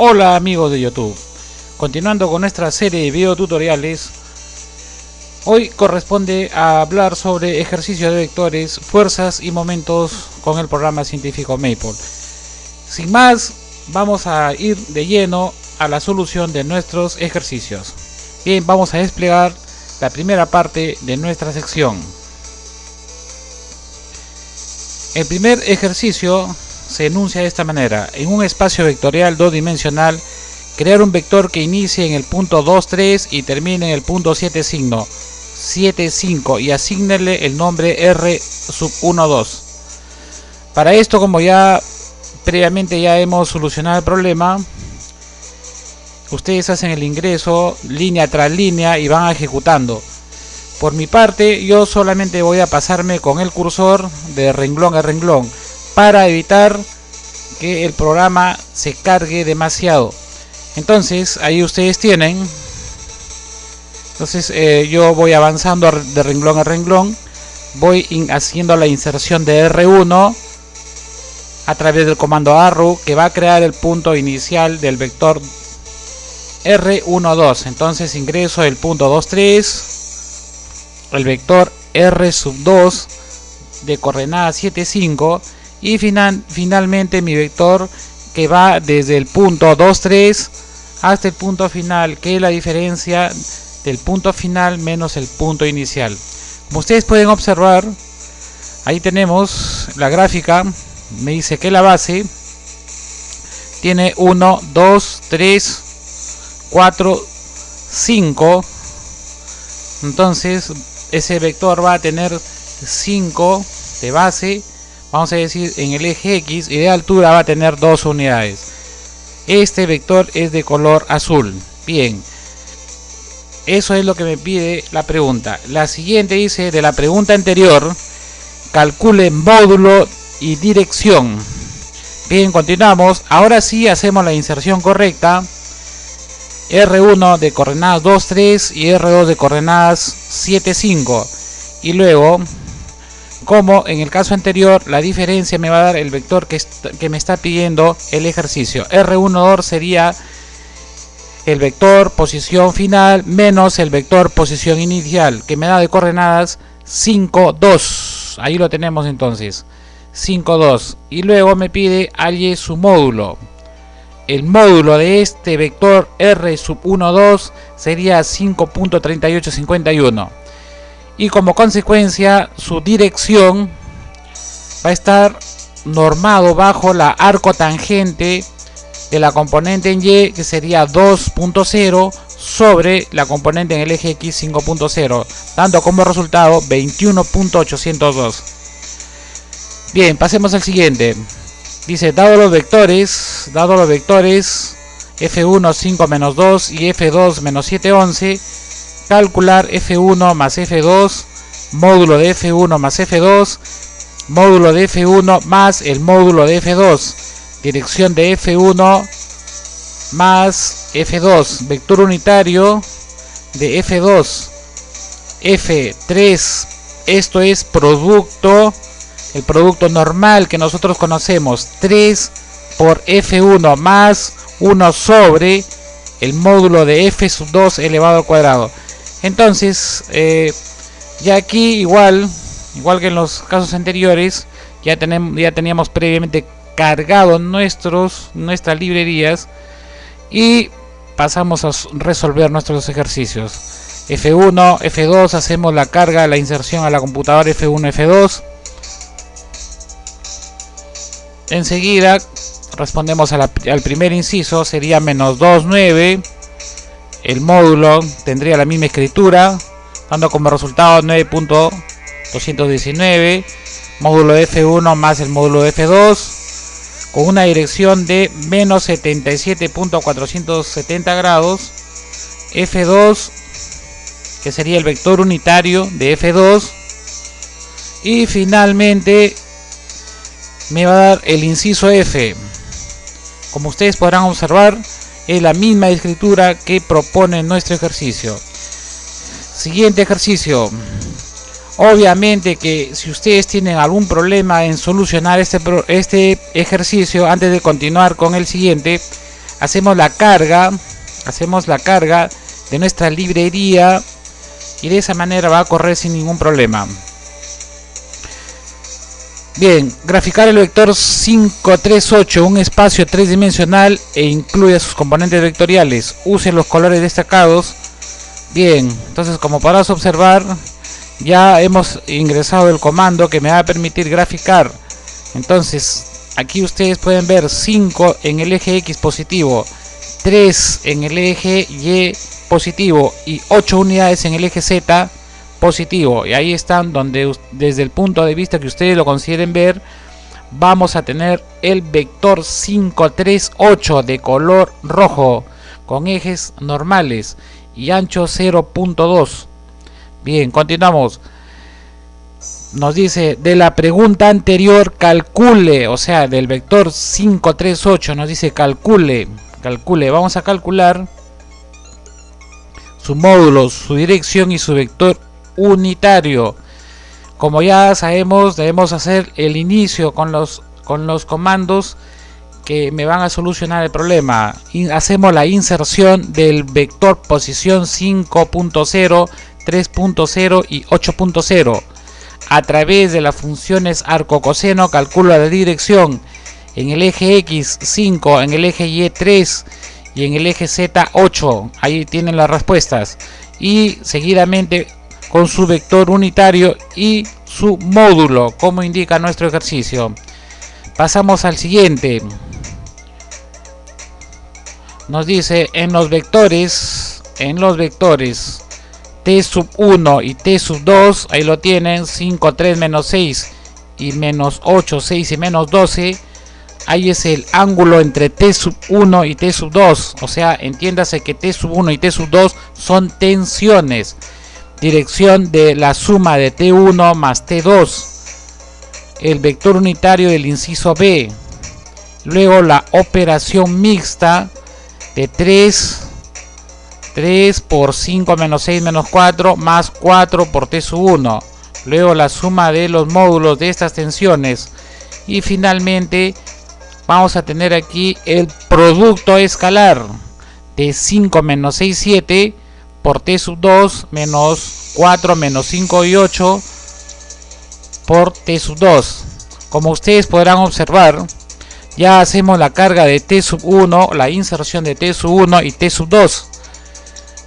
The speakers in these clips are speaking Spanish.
Hola amigos de YouTube, continuando con nuestra serie de video tutoriales, hoy corresponde a hablar sobre ejercicios de vectores, fuerzas y momentos con el programa científico Maple. Sin más, vamos a ir de lleno a la solución de nuestros ejercicios. Bien, vamos a desplegar la primera parte de nuestra sección. El primer ejercicio se enuncia de esta manera: en un espacio vectorial 2-dimensional, crear un vector que inicie en el punto 2, 3 y termine en el punto 7, 5 y asígnele el nombre R sub 1, 2. Para esto, como ya previamente hemos solucionado el problema, ustedes hacen el ingreso línea tras línea y van ejecutando. Por mi parte, yo solamente voy a pasarme con el cursor de renglón a renglón para evitar que el programa se cargue demasiado. Entonces ahí ustedes tienen. Entonces yo voy avanzando de renglón a renglón, voy haciendo la inserción de R1 a través del comando arrow, que va a crear el punto inicial del vector R1, 2. Entonces ingreso el punto 2, 3, el vector R sub 2 de coordenada 7, 5 y finalmente mi vector que va desde el punto 2, 3 hasta el punto final, que es la diferencia del punto final menos el punto inicial. Como ustedes pueden observar, ahí tenemos la gráfica. Me dice que la base tiene 1, 2, 3, 4, 5. Entonces ese vector va a tener 5 de base, vamos a decir, en el eje X, y de altura va a tener 2 unidades. Este vector es de color azul. Bien, eso es lo que me pide la pregunta. La siguiente dice, de la pregunta anterior, calcule módulo y dirección. Bien, continuamos. Ahora sí hacemos la inserción correcta. R1 de coordenadas 2, 3 y R2 de coordenadas 7, 5. Y luego, como en el caso anterior, la diferencia me va a dar el vector que me está pidiendo el ejercicio. R1, 2 sería el vector posición final menos el vector posición inicial, que me da de coordenadas 5, 2. Ahí lo tenemos entonces, 5, 2. Y luego me pide halle su módulo. El módulo de este vector R sub 1, 2 sería 5.3851. Y como consecuencia, su dirección va a estar normado bajo la arco tangente de la componente en Y, que sería 2.0 sobre la componente en el eje X 5.0, dando como resultado 21.802. Bien, pasemos al siguiente. Dice, dado los vectores F1 5 menos 2 y F2 menos 7, 11, calcular F1 más F2, módulo de F1 más F2, módulo de F1 más el módulo de F2, dirección de F1 más F2, vector unitario de F2, F3, esto es producto, el producto normal que nosotros conocemos, 3 por F1 más 1 sobre el módulo de F sub 2 elevado al cuadrado. Entonces, ya aquí igual que en los casos anteriores, ya teníamos previamente cargado nuestras librerías y pasamos a resolver nuestros ejercicios. F1, F2, hacemos la carga, la inserción a la computadora F1, F2. Enseguida respondemos al primer inciso, sería menos 2, 9. El módulo tendría la misma escritura, dando como resultado 9.219, módulo de F1 más el módulo de F2, con una dirección de menos 77.470 grados. F2, que sería el vector unitario de F2, y finalmente me va a dar el inciso F. Como ustedes podrán observar, es la misma escritura que propone nuestro ejercicio. Siguiente ejercicio. Obviamente que si ustedes tienen algún problema en solucionar este ejercicio, antes de continuar con el siguiente, hacemos la carga de nuestra librería y de esa manera va a correr sin ningún problema. Bien, graficar el vector 538, un espacio tridimensional e incluye sus componentes vectoriales. Use los colores destacados. Bien, entonces como podrás observar, ya hemos ingresado el comando que me va a permitir graficar. Entonces, aquí ustedes pueden ver 5 en el eje X positivo, 3 en el eje Y positivo y 8 unidades en el eje Z positivo. Y ahí están donde, desde el punto de vista que ustedes lo consideren ver, vamos a tener el vector 538 de color rojo con ejes normales y ancho 0.2. Bien, continuamos. Nos dice de la pregunta anterior calcule, o sea, del vector 538 nos dice calcule. Vamos a calcular su módulo, su dirección y su vector unitario. Como ya sabemos, debemos hacer el inicio con los comandos que me van a solucionar el problema. Hacemos la inserción del vector posición 5.0, 3.0 y 8.0. A través de las funciones arco-coseno calculo la dirección en el eje X 5, en el eje Y 3 y en el eje Z 8. Ahí tienen las respuestas. Y seguidamente con su vector unitario y su módulo, como indica nuestro ejercicio. Pasamos al siguiente. Nos dice en los vectores T sub 1 y T sub 2, ahí lo tienen, 5, 3, menos 6 y menos 8, 6 y menos 12. Ahí es el ángulo entre T sub 1 y T sub 2, o sea, entiéndase que T sub 1 y T sub 2 son tensiones. Dirección de la suma de T1 más T2, el vector unitario del inciso B. Luego la operación mixta de 3 por 5 menos 6 menos 4 más 4 por T sub 1. Luego la suma de los módulos de estas tensiones. Y finalmente vamos a tener aquí el producto escalar de 5 menos 6, 7 por T sub 2 menos 4 menos 5 y 8 por T sub 2. Como ustedes podrán observar, ya hacemos la carga de T sub 1, la inserción de T sub 1 y T sub 2.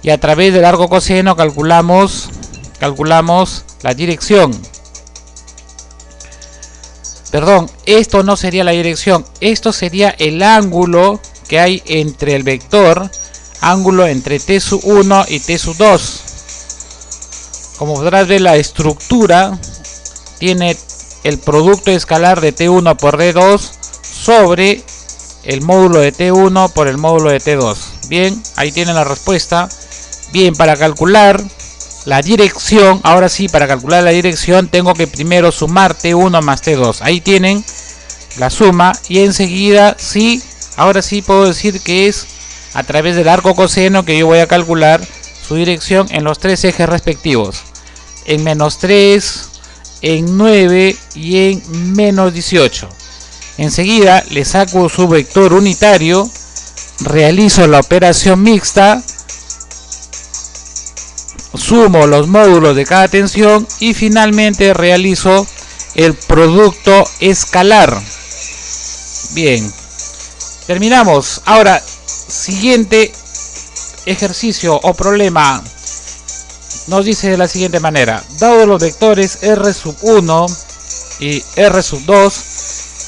Y a través del arco coseno calculamos la dirección. Perdón, esto no sería la dirección, esto sería el ángulo que hay entre el vector, ángulo entre T sub 1 y T sub 2. Como podrás ver, la estructura tiene el producto escalar de T1 por T2 sobre el módulo de T1 por el módulo de T2. Bien, ahí tienen la respuesta. Bien, para calcular la dirección, ahora sí, para calcular la dirección tengo que primero sumar T1 más T2. Ahí tienen la suma y enseguida sí, ahora sí puedo decir que es a través del arco coseno que yo voy a calcular su dirección en los tres ejes respectivos. En menos 3, en 9 y en menos 18. Enseguida le saco su vector unitario, realizo la operación mixta, sumo los módulos de cada tensión y finalmente realizo el producto escalar. Bien, terminamos. Ahora, siguiente ejercicio o problema nos dice de la siguiente manera: dado los vectores R sub 1 y R sub 2,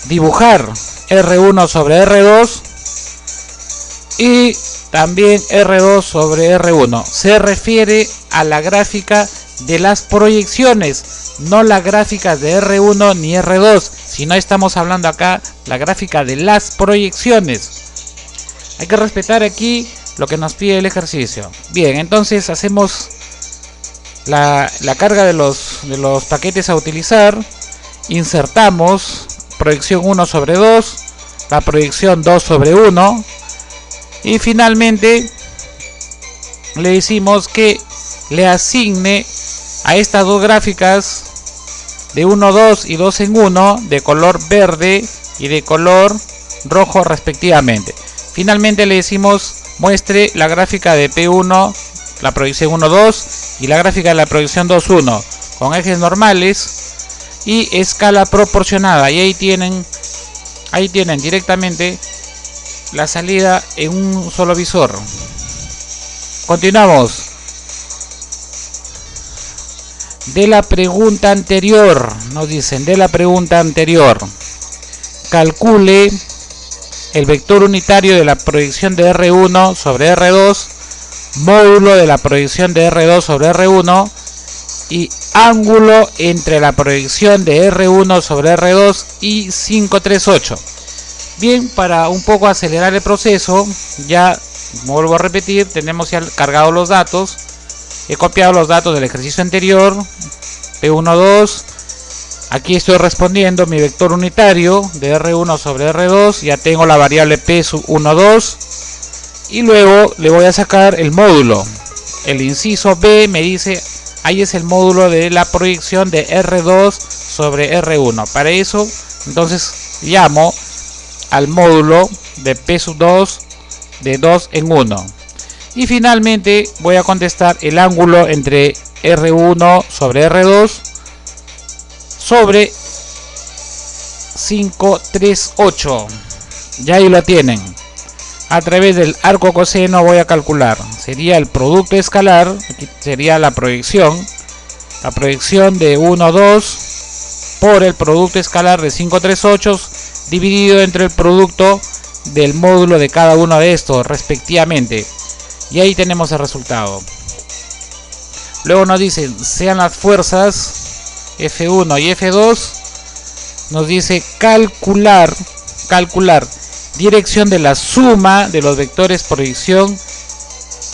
dibujar R1 sobre R2 y también R2 sobre R1. Se refiere a la gráfica de las proyecciones, no la gráfica de R1 ni R2, sino estamos hablando acá la gráfica de las proyecciones. Hay que respetar aquí lo que nos pide el ejercicio. Bien, entonces hacemos la carga de los paquetes a utilizar. Insertamos proyección 1 sobre 2, la proyección 2 sobre 1 y finalmente le decimos que le asigne a estas dos gráficas de 1, 2 y 2 en 1 de color verde y de color rojo respectivamente. Finalmente le decimos muestre la gráfica de P1, la proyección 1,2 y la gráfica de la proyección 2,1 con ejes normales y escala proporcionada, y ahí tienen directamente la salida en un solo visor. Continuamos. De la pregunta anterior, nos dicen de la pregunta anterior, calcule el vector unitario de la proyección de R1 sobre R2, módulo de la proyección de R2 sobre R1 y ángulo entre la proyección de R1 sobre R2 y 538. Bien, para un poco acelerar el proceso, ya vuelvo a repetir, tenemos ya cargados los datos. He copiado los datos del ejercicio anterior, P1,2. Aquí estoy respondiendo mi vector unitario de R1 sobre R2. Ya tengo la variable P sub 1,2. Y luego le voy a sacar el módulo. El inciso B me dice, ahí es el módulo de la proyección de R2 sobre R1. Para eso, entonces, llamo al módulo de P sub 2 de 2 en 1. Y finalmente voy a contestar el ángulo entre R1 sobre R2 sobre 538. Ya ahí lo tienen. A través del arco coseno voy a calcular. Sería el producto escalar. Aquí sería la proyección. La proyección de 1, 2 por el producto escalar de 538 dividido entre el producto del módulo de cada uno de estos respectivamente. Y ahí tenemos el resultado. Luego nos dicen, sean las fuerzas F1 y F2. Nos dice calcular dirección de la suma de los vectores proyección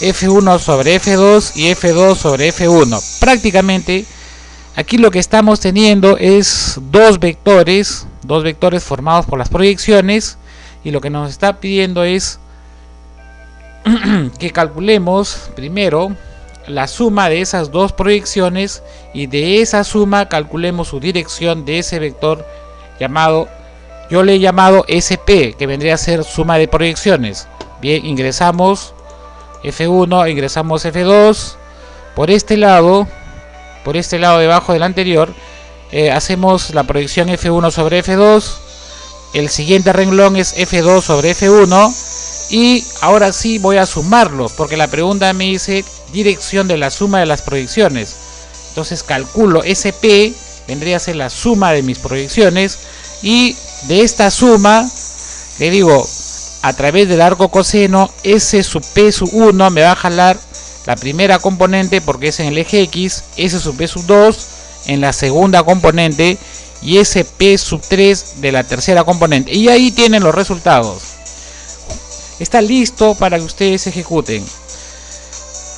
F1 sobre F2 y F2 sobre F1. Prácticamente aquí lo que estamos teniendo es dos vectores formados por las proyecciones, y lo que nos está pidiendo es que calculemos primero la suma de esas dos proyecciones, y de esa suma calculemos su dirección de ese vector llamado, yo le he llamado SP, que vendría a ser suma de proyecciones. Bien, ingresamos F1, ingresamos F2 por este lado debajo del anterior. Hacemos la proyección F1 sobre F2, el siguiente renglón es F2 sobre F1. Y ahora sí voy a sumarlos, porque la pregunta me dice dirección de la suma de las proyecciones. Entonces calculo SP, vendría a ser la suma de mis proyecciones, y de esta suma le digo, a través del arco coseno, S sub P sub 1 me va a jalar la primera componente porque es en el eje X, S sub P sub 2 en la segunda componente y SP sub 3 de la tercera componente. Y ahí tienen los resultados. Está listo para que ustedes ejecuten.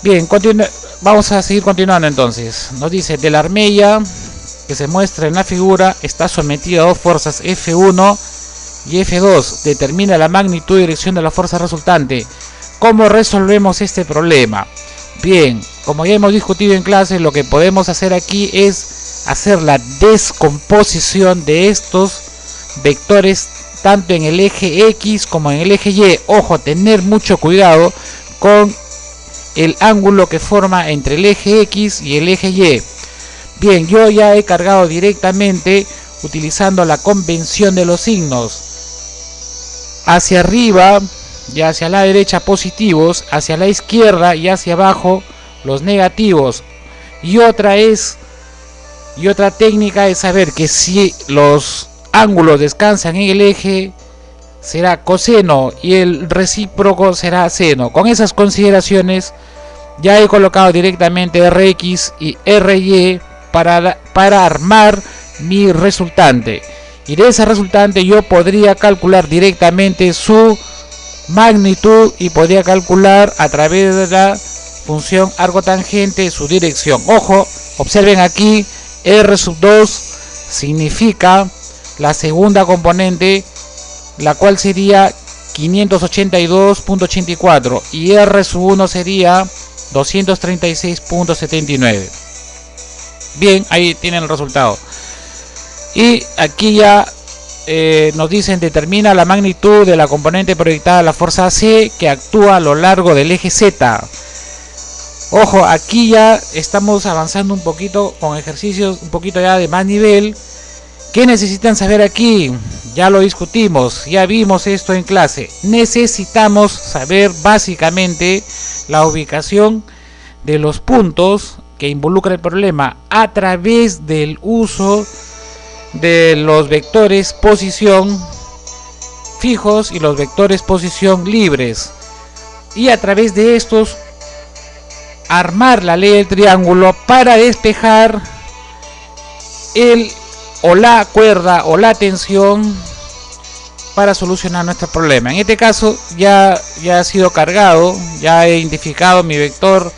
Bien, vamos a seguir continuando entonces. Nos dice, de la armella que se muestra en la figura está sometida a dos fuerzas F1 y F2. Determina la magnitud y dirección de la fuerza resultante. ¿Cómo resolvemos este problema? Bien, como ya hemos discutido en clase, lo que podemos hacer aquí es hacer la descomposición de estos vectores tanto en el eje X como en el eje Y. Ojo, tener mucho cuidado con el ángulo que forma entre el eje X y el eje Y. Bien, yo ya he cargado directamente utilizando la convención de los signos. Hacia arriba y hacia la derecha positivos, hacia la izquierda y hacia abajo los negativos. Y otra técnica es saber que si los ángulos descansan en el eje, será coseno y el recíproco será seno. Con esas consideraciones ya he colocado directamente Rx y Ry para armar mi resultante, y de esa resultante yo podría calcular directamente su magnitud y podría calcular a través de la función arcotangente su dirección. Ojo, observen aquí, R sub 2 significa la segunda componente, la cual sería 582.84, y R sub 1 sería 236.79. Bien, ahí tienen el resultado. Y aquí ya nos dicen determina la magnitud de la componente proyectada a la fuerza AC que actúa a lo largo del eje Z. Ojo, aquí ya estamos avanzando un poquito con ejercicios un poquito ya de más nivel. ¿Qué necesitan saber aquí? Ya lo discutimos, ya vimos esto en clase. Necesitamos saber básicamente la ubicación de los puntos que involucra el problema a través del uso de los vectores posición fijos y los vectores posición libres, y a través de estos armar la ley del triángulo para despejar el o la cuerda o la tensión para solucionar nuestro problema. En este caso ya ha sido cargado, ya he identificado mi vector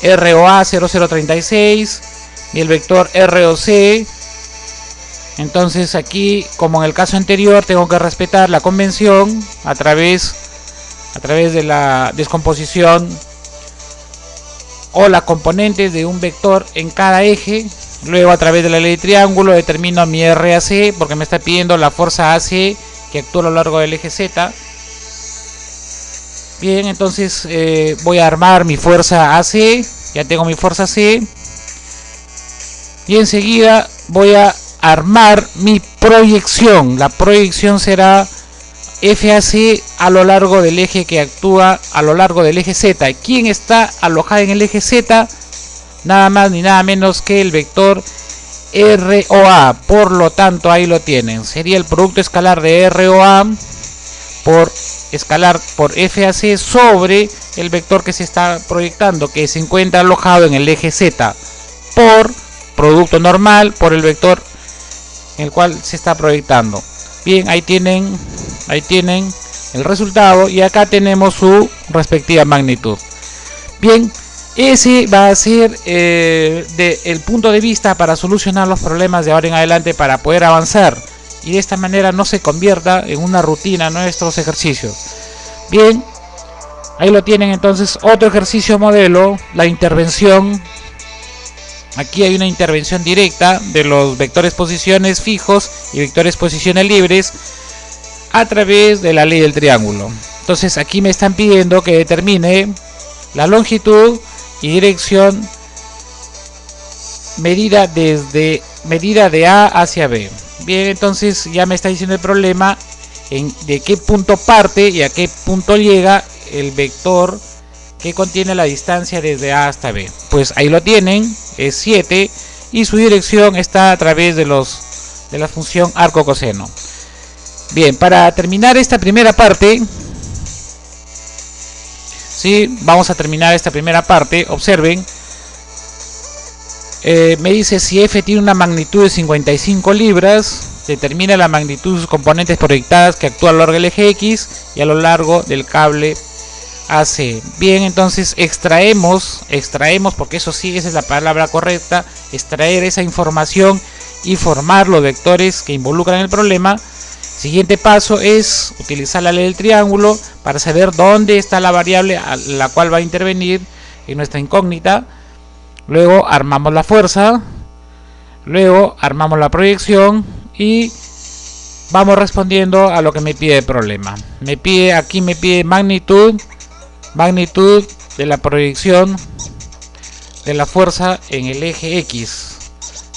ROA 0036 y el vector ROC. Entonces aquí, como en el caso anterior, tengo que respetar la convención a través de la descomposición o las componentes de un vector en cada eje. Luego, a través de la ley de triángulo, determino mi RAC porque me está pidiendo la fuerza AC que actúa a lo largo del eje Z. Bien, entonces voy a armar mi fuerza AC. Ya tengo mi fuerza C. Y enseguida voy a armar mi proyección. La proyección será FAC a lo largo del eje que actúa a lo largo del eje Z. ¿Quién está alojada en el eje Z? Nada más ni nada menos que el vector ROA. Por lo tanto, ahí lo tienen. Sería el producto escalar de ROA por escalar por FAC sobre el vector que se está proyectando, que se encuentra alojado en el eje Z, por producto normal por el vector en el cual se está proyectando. Bien, ahí tienen el resultado, y acá tenemos su respectiva magnitud. Bien, ese va a ser el punto de vista para solucionar los problemas de ahora en adelante, para poder avanzar y de esta manera no se convierta en una rutina nuestros ejercicios. Bien, ahí lo tienen. Entonces, otro ejercicio modelo, la intervención. Aquí hay una intervención directa de los vectores posiciones fijos y vectores posiciones libres a través de la ley del triángulo. Entonces aquí me están pidiendo que determine la longitud y dirección medida de A hacia B. Bien, entonces ya me está diciendo el problema de qué punto parte y a qué punto llega el vector que contiene la distancia desde A hasta B. Pues ahí lo tienen, es 7, y su dirección está a través de la función arco coseno. Bien, para terminar esta primera parte, ¿sí? Vamos a terminar esta primera parte. Observen, me dice si F tiene una magnitud de 55 libras, determina la magnitud de sus componentes proyectadas que actúan a lo largo del eje X y a lo largo del cable AC. Bien, entonces extraemos, porque eso sí, esa es la palabra correcta, extraer esa información y formar los vectores que involucran el problema. Siguiente paso es utilizar la ley del triángulo para saber dónde está la variable a la cual va a intervenir en nuestra incógnita. Luego armamos la fuerza, luego armamos la proyección y vamos respondiendo a lo que me pide el problema. Aquí me pide magnitud de la proyección de la fuerza en el eje X.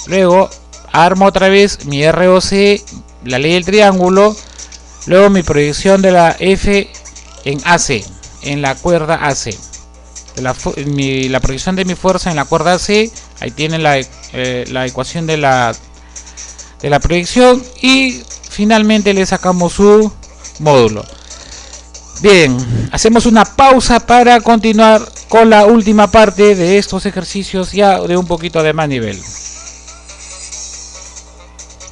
Luego armo otra vez mi ROC, la ley del triángulo, luego mi proyección de la F en AC, en la cuerda AC. La proyección de mi fuerza en la cuerda AC, ahí tienen la ecuación de la proyección, y finalmente le sacamos su módulo. Bien, hacemos una pausa para continuar con la última parte de estos ejercicios ya de un poquito de más nivel.